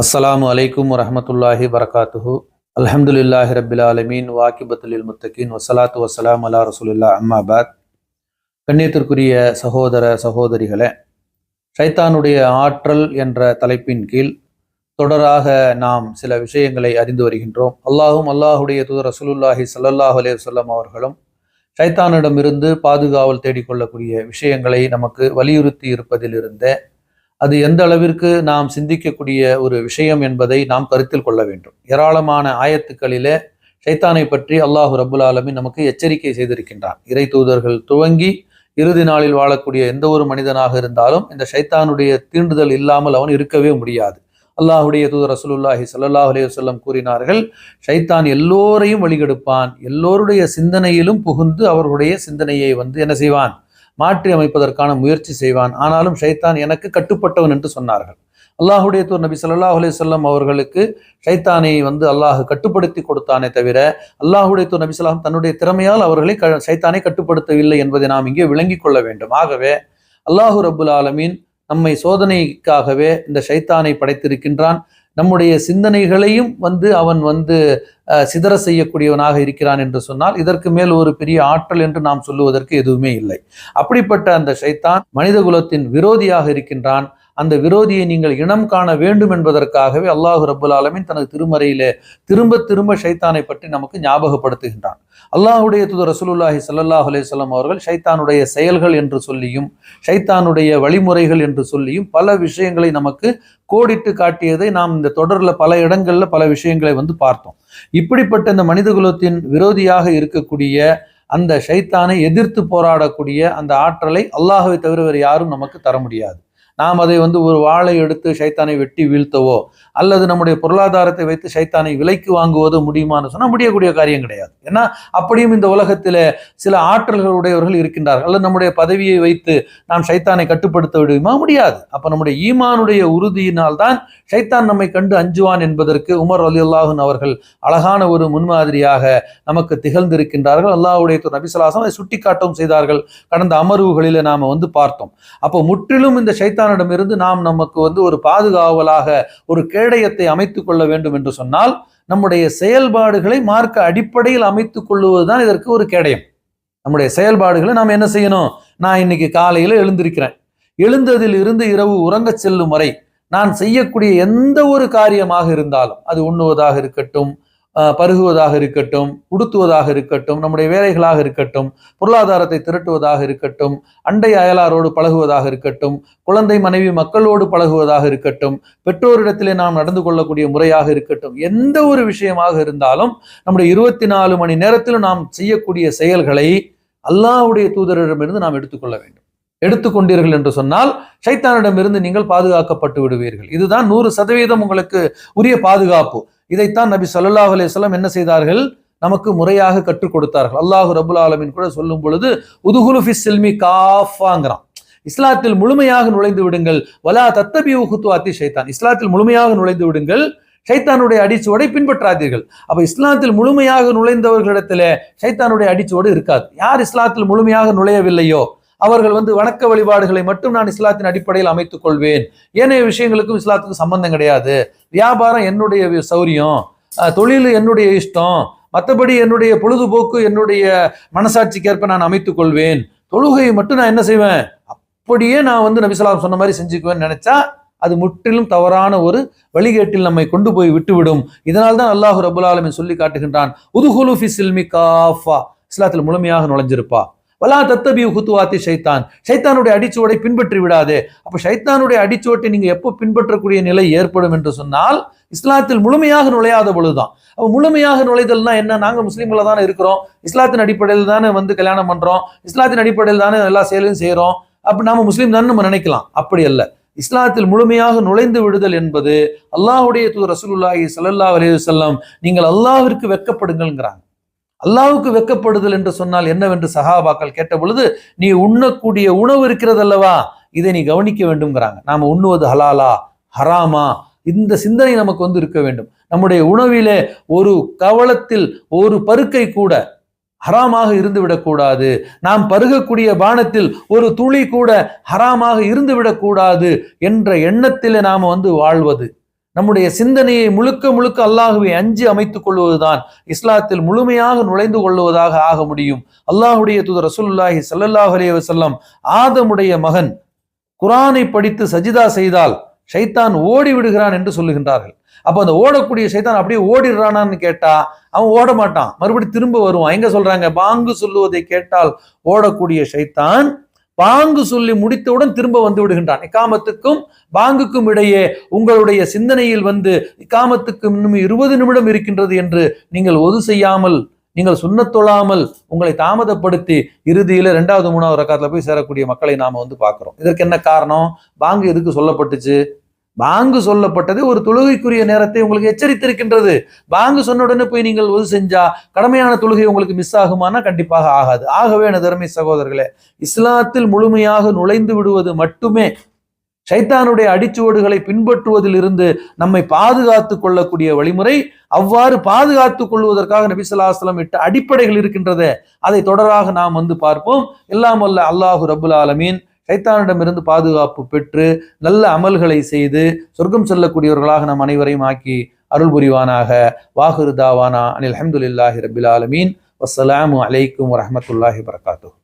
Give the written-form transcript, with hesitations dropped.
அஸ்ஸலாமு அலைக்கும் வரஹ்மத்துல்லாஹி வரகாத்துஹு. அல்ஹம்துலில்லாஹி ரப்பில் ஆலமீன் வாக்கிபத்துலில் முத்தகீன் வஸ்ஸலாத்து வஸ்ஸலாம் அலா ரசூலில்லாஹ் அம்மாபாத். கண்ணியத்திற்குரிய சகோதர சகோதரிகளே, ஷைத்தானுடைய ஆற்றல் என்ற தலைப்பின் கீழ் தொடராக நாம் சில விஷயங்களை அறிந்து வருகின்றோம். அல்லாஹுடைய தூதர் ரசூலுல்லாஹி ஸல்லல்லாஹு அலைஹி வஸல்லம் அவர்களும் ஷைத்தானிடமிருந்து பாதுகாவல் தேடிக்கொள்ளக்கூடிய விஷயங்களை நமக்கு வலியுறுத்தி இருப்பதிலிருந்தே அது எந்த அளவிற்கு நாம் சிந்திக்கக்கூடிய ஒரு விஷயம் என்பதை நாம் கருத்தில் கொள்ள வேண்டும். ஏராளமான ஆயத்துக்களிலே ஷைத்தானை பற்றி அல்லாஹு ரப்புல் ஆலமீன் நமக்கு எச்சரிக்கை செய்திருக்கின்றான். இறை தூதர்கள் துவங்கி இறுதி நாளில் வாழக்கூடிய எந்த ஒரு மனிதனாக இருந்தாலும் இந்த ஷைத்தானுடைய தீண்டுதல் இல்லாமல் அவன் இருக்கவே முடியாது. அல்லாஹுடைய தூதர் ரசூலுல்லாஹி ஸல்லல்லாஹு அலைஹி வஸல்லம் கூறினார்கள், ஷைத்தான் எல்லோரையும் வழிகெடுப்பான், எல்லோருடைய சிந்தனையிலும் புகுந்து அவர்களுடைய சிந்தனையை என்ன செய்வான், மாற்றி அமைப்பதற்கான முயற்சி செய்வான். ஆனாலும் ஷைத்தான் எனக்கு கட்டுப்பட்டவன் என்று சொன்னார்கள். அல்லாஹுடைய தூதர் நபி ஸல்லல்லாஹு அலைஹி வஸல்லம் அவர்களுக்கு ஷைத்தானை அல்லாஹ் கட்டுப்படுத்தி கொடுத்தானே தவிர அல்லாஹுடைய தூதர் நபி ஸல்லல்லாஹு தன்னுடைய திறமையால் அவர்களை ஷைத்தானை கட்டுப்படுத்தவில்லை என்பதை நாம் இங்கே விளங்கிக் கொள்ள வேண்டும். ஆகவே அல்லாஹு ரப்புல் ஆலமீன் நம்மை சோதனைக்காகவே இந்த ஷைத்தானை படைத்திருக்கின்றான். நம்முடைய சிந்தனைகளையும் அவன் சிதற செய்யக்கூடியவனாக இருக்கிறான் என்று சொன்னால் இதற்கு மேல் ஒரு பெரிய ஆற்றல் என்று நாம் சொல்லுவதற்கு எதுவுமே இல்லை. அப்படிப்பட்ட அந்த ஷைத்தான் மனித குலத்தின் விரோதியாக இருக்கின்றான். அந்த விரோதியை நீங்கள் இனம் காண வேண்டும் என்பதற்காகவே அல்லாஹு ரப்புல் ஆலமீன் தனது திருமறையிலே திரும்ப திரும்ப ஷைத்தானை பற்றி நமக்கு ஞாபகப்படுத்துகின்றான். அல்லாஹுடைய தூதர் ரசூலுல்லாஹி ஸல்லல்லாஹு அலைஹி வஸல்லம் அவர்கள் ஷைத்தானுடைய செயல்கள் என்று சொல்லியும் ஷைத்தானுடைய வழிமுறைகள் என்று சொல்லியும் பல விஷயங்களை நமக்கு கோடிட்டு காட்டியதை நாம் இந்த தொடர்ல பல இடங்கள்ல பல விஷயங்களை பார்த்தோம். இப்படிப்பட்ட இந்த மனித குலத்தின் விரோதியாக இருக்கக்கூடிய அந்த ஷைத்தானை எதிர்த்து போராடக்கூடிய அந்த ஆற்றலை அல்லாஹ்வை தவிர வேறு யாரும் நமக்கு தர முடியாது. நாம் அதை ஒரு வாளை எடுத்து ஷைத்தானை வெட்டி வீழ்த்தவோ அல்லது நம்முடைய பொருளாதாரத்தை வைத்து ஷைத்தானை விலைக்கு வாங்குவதோ முடியுமான்னு சொன்னால் முடியக்கூடிய காரியம் கிடையாது. ஏன்னா அப்படியும் இந்த உலகத்தில் சில ஆற்றல்கள் உடையவர்கள் இருக்கின்றார்கள். அல்லது நம்முடைய பதவியை வைத்து நாம் ஷைத்தானை கட்டுப்படுத்த விடுமா? முடியாது. அப்போ நம்முடைய ஈமானுடைய உறுதியினால் தான் ஷைத்தான் நம்மை கண்டு அஞ்சுவான் என்பதற்கு உமர் ரலியல்லாஹு அன்ஹு அவர்கள் அழகான ஒரு முன்மாதிரியாக நமக்கு திகழ்ந்திருக்கின்றார்கள். அல்லாஹ்வுடைய நபி ஸல்லல்லாஹு அலைஹி வஸல்லம் அதை சுட்டி காட்டவும் செய்தார்கள். கடந்த அமர்வுகளில் நாம் பார்த்தோம். அப்போ முற்றிலும் இந்த ஷைத்தானிடமிருந்து நாம் நமக்கு ஒரு பாதுகாவலாக ஒரு கேடயத்தை அமைத்துக் கொள்ள வேண்டும் என்று சொன்னால் நம்முடைய செயல்பாடுகளை மார்க்க அடிப்படையில் அமைத்துக் கொள்வதுதான் இதற்கு ஒரு கேடயம். நம்முடைய செயல்பாடுகளை நாம் என்ன செய்யணும்? நான் இன்னைக்கு காலையில எழுந்திருக்கிறேன், எழுந்ததில் இருந்து இரவு உறங்க செல்லும் வரை நான் செய்யக்கூடிய எந்த ஒரு காரியமாக இருந்தாலும், அது உண்ணுவதாக இருக்கட்டும், பருகுவதாக இருக்கட்டும், உடுத்துவதாக இருக்கட்டும், நம்முடைய வேலைகளாக இருக்கட்டும், பொருளாதாரத்தை திரட்டுவதாக இருக்கட்டும், அண்டை அயலாரோடு பழகுவதாக இருக்கட்டும், குழந்தை மனைவி மக்களோடு பழகுவதாக இருக்கட்டும், பெற்றோரிடத்திலே நாம் நடந்து கொள்ளக்கூடிய முறையாக இருக்கட்டும், எந்த ஒரு விஷயமாக இருந்தாலும் நம்முடைய 24 மணி நேரத்திலும் நாம் செய்யக்கூடிய செயல்களை அல்லாஹ்வுடைய தூதரிடமிருந்து நாம் எடுத்துக்கொள்ள வேண்டும். எடுத்துக்கொண்டீர்கள் என்று சொன்னால் ஷைத்தானிடமிருந்து நீங்கள் பாதுகாக்கப்பட்டு விடுவீர்கள். இதுதான் 100% உங்களுக்கு உரிய பாதுகாப்பு. இதைத்தான் நபி ஸல்லல்லாஹு அலைஹி வஸல்லம் என்ன செய்தார்கள்? நமக்கு முறையாக கற்றுக் கொடுத்தார்கள். அல்லாஹு ரப்புல் ஆலமீன் கூட சொல்லும் பொழுது உதுகுலு ஃபிஸ் ஸில்மி காஃபாங்கறான். இஸ்லாத்தில் முழுமையாக நுழைந்து விடுங்கள். வலா தத்தபிஉ குதுவாத்தி ஷைத்தான். இஸ்லாத்தில் முழுமையாக நுழைந்து விடுங்கள், ஷைத்தானுடைய அடிச்சுவடை பின்பற்றாதீர்கள். அப்ப இஸ்லாத்தில் முழுமையாக நுழைந்தவர்களிடத்திலே ஷைத்தானுடைய அடிச்சுவடு இருக்காது. யார் இஸ்லாத்தில் முழுமையாக நுழையவில்லையோ அவர்கள் வணக்க வழிபாடுகளை மட்டும் நான் இஸ்லாத்தின் அடிப்படையில் அமைத்துக் கொள்வேன், ஏனைய விஷயங்களுக்கும் இஸ்லாத்துக்கு சம்பந்தம் கிடையாது, வியாபாரம் என்னுடைய சௌரியம், தொழில் என்னுடைய இஷ்டம், மற்றபடி என்னுடைய பொழுதுபோக்கு என்னுடைய மனசாட்சிக்கேற்ப நான் அமைத்துக் கொள்வேன், தொழுகையை மட்டும் நான் என்ன செய்வேன், அப்படியே நான் நபி ஸல்லல்லாஹு சொன்ன மாதிரி செஞ்சுக்குவேன்னு நினைச்சா அது முற்றிலும் தவறான ஒரு வழிகேட்டில் நம்மை கொண்டு போய் விட்டுவிடும். இதனால் தான் அல்லாஹ் ரப்புல் ஆலமீன் சொல்லி காட்டுகின்றான், உதுகுலு ஃபிஸ் ஸில்மி காஃபா, இஸ்லாத்தில் முழுமையாக நுழைஞ்சிருப்பா. வலா தத்தபிஉ குதுவாத்தி ஷைத்தான், ஷைத்தானுடைய அடிச்சுவடை பின்பற்றி விடாதே. அப்ப ஷைத்தானுடைய அடிச்சுவட்டை நீங்க எப்போ பின்பற்றக்கூடிய நிலை ஏற்படும் என்று சொன்னால் இஸ்லாத்தில் முழுமையாக நுழையாத பொழுதுதான். அப்ப முழுமையாக நுழைதல்னா என்ன? நாங்க முஸ்லீம்கள தானே இருக்கிறோம், இஸ்லாத்தின் அடிப்படையில் தானே கல்யாணம் பண்றோம், இஸ்லாத்தின் அடிப்படையில் தானே எல்லா செயலையும் செய்யறோம், அப்ப நாம முஸ்லீம் தானே நம்ம நினைக்கலாம். அப்படி அல்ல. இஸ்லாத்தில் முழுமையாக நுழைந்து விடுதல் என்பது அல்லாஹ்வுடைய தூதர் ரசூலுல்லாஹி ஸல்லல்லாஹு அலைஹி வஸல்லம் நீங்கள் அல்லாஹ்விற்கு வெட்கப்படுங்கள்ங்கிறாங்க. அல்லாஹ்வுக்கு வெட்கப்படுதல் என்று சொன்னால் என்னவென்று சஹாபாக்கள் கேட்ட பொழுது, நீ உண்ணக்கூடிய உணவு இருக்கிறது அல்லவா, இதை நீ கவனிக்க வேண்டும்ங்கிறாங்க. நாம உண்ணுவது ஹலாலா ஹராமா, இந்த சிந்தனை நமக்கு இருக்க வேண்டும். நம்முடைய உணவிலே ஒரு கவளத்தில் ஒரு பருக்கை கூட ஹராமாக இருந்து விடக்கூடாது. நாம் பருகக்கூடிய பானத்தில் ஒரு துளி கூட ஹராமாக இருந்து விடக்கூடாது என்ற எண்ணத்தில் நாம வாழ்வது. நம்முடைய சிந்தனையை முழுக்க முழுக்க அல்லாஹுவை அஞ்சி அமைத்துக் கொள்வதுதான் இஸ்லாத்தில் முழுமையாக நுழைந்து கொள்வதாக ஆக முடியும். அல்லாஹுடைய தூதர் ரசூலுல்லாஹி ஸல்லல்லாஹு அலைஹி வஸல்லம் ஆதமுடைய மகன் குர்ஆனை படித்து சஜிதா செய்தால் ஷைத்தான் ஓடி விடுகிறான் என்று சொல்லுகின்றார்கள். அப்ப அந்த ஓடக்கூடிய ஷைத்தான் அப்படியே ஓடிடுறானான்னு கேட்டா அவன் ஓட மாட்டான், மறுபடி திரும்ப வருவான். எங்க சொல்றாங்க? பாங்கு சொல்லுவதை கேட்டால் ஓடக்கூடிய ஷைத்தான் பாங்கு சொல்லி முடித்தவுடன் திரும்ப வந்து விடுகின்றான். இக்காமத்துக்கும் பாங்குக்கும் இடையே உங்களுடைய சிந்தனையில் வந்து இக்காமத்துக்கு இன்னும் 20 நிமிடம் இருக்கின்றது என்று நீங்கள் ஒது செய்யாமல், நீங்கள் சுன்னத் தொழாமல் உங்களை தாமதப்படுத்தி இறுதியில 2வது 3வது ரக்காத்துல போய் சேரக்கூடிய மக்களை நாம வந்து பார்க்கிறோம். இதற்கு என்ன காரணம்? பாங்கு எதுக்கு சொல்லப்பட்டுச்சு? பாங்கு சொல்லப்பட்டது ஒரு தொழுகைக்குரிய நேரத்தை உங்களுக்கு எச்சரித்திருக்கின்றது. பாங்கு சொன்ன உடனே போய் நீங்கள் ஒது செஞ்சா கடமையான தொழுகை உங்களுக்கு மிஸ் ஆகுமானா கண்டிப்பாக ஆகாது. ஆகவே எனது அருமை சகோதரர்களே, இஸ்லாத்தில் முழுமையாக நுழைந்து விடுவது மட்டுமே ஷைத்தானுடைய அடிச்சுவடுகளை பின்பற்றுவதில் இருந்து நம்மை பாதுகாத்துக் கொள்ளக்கூடிய வழிமுறை. அவ்வாறு பாதுகாத்துக் கொள்வதற்காக நபி ஸல்லல்லாஹு அலைஹி வஸல்லம் இட்ட அடிப்படைகள் இருக்கின்றதே, அதை தொடராக நாம் வந்து பார்ப்போம். எல்லாம் வல்ல அல்லாஹு ரப்புல் ஆலமீன் ஷைத்தானிடமிருந்து பாதுகாப்பு பெற்று நல்ல அமல்களை செய்து சொர்க்கம் செல்லக்கூடியவர்களாக நம் அனைவரையும் ஆக்கி அருள் புரிவானாக. வாஹிரு தாவானா அனில் ஹம்துலில்லாஹி ரப்பில் ஆலமீன். வஸ்ஸலாமு அலைக்கும் வரஹ்மத்துல்லாஹி வபரகாத்துஹு.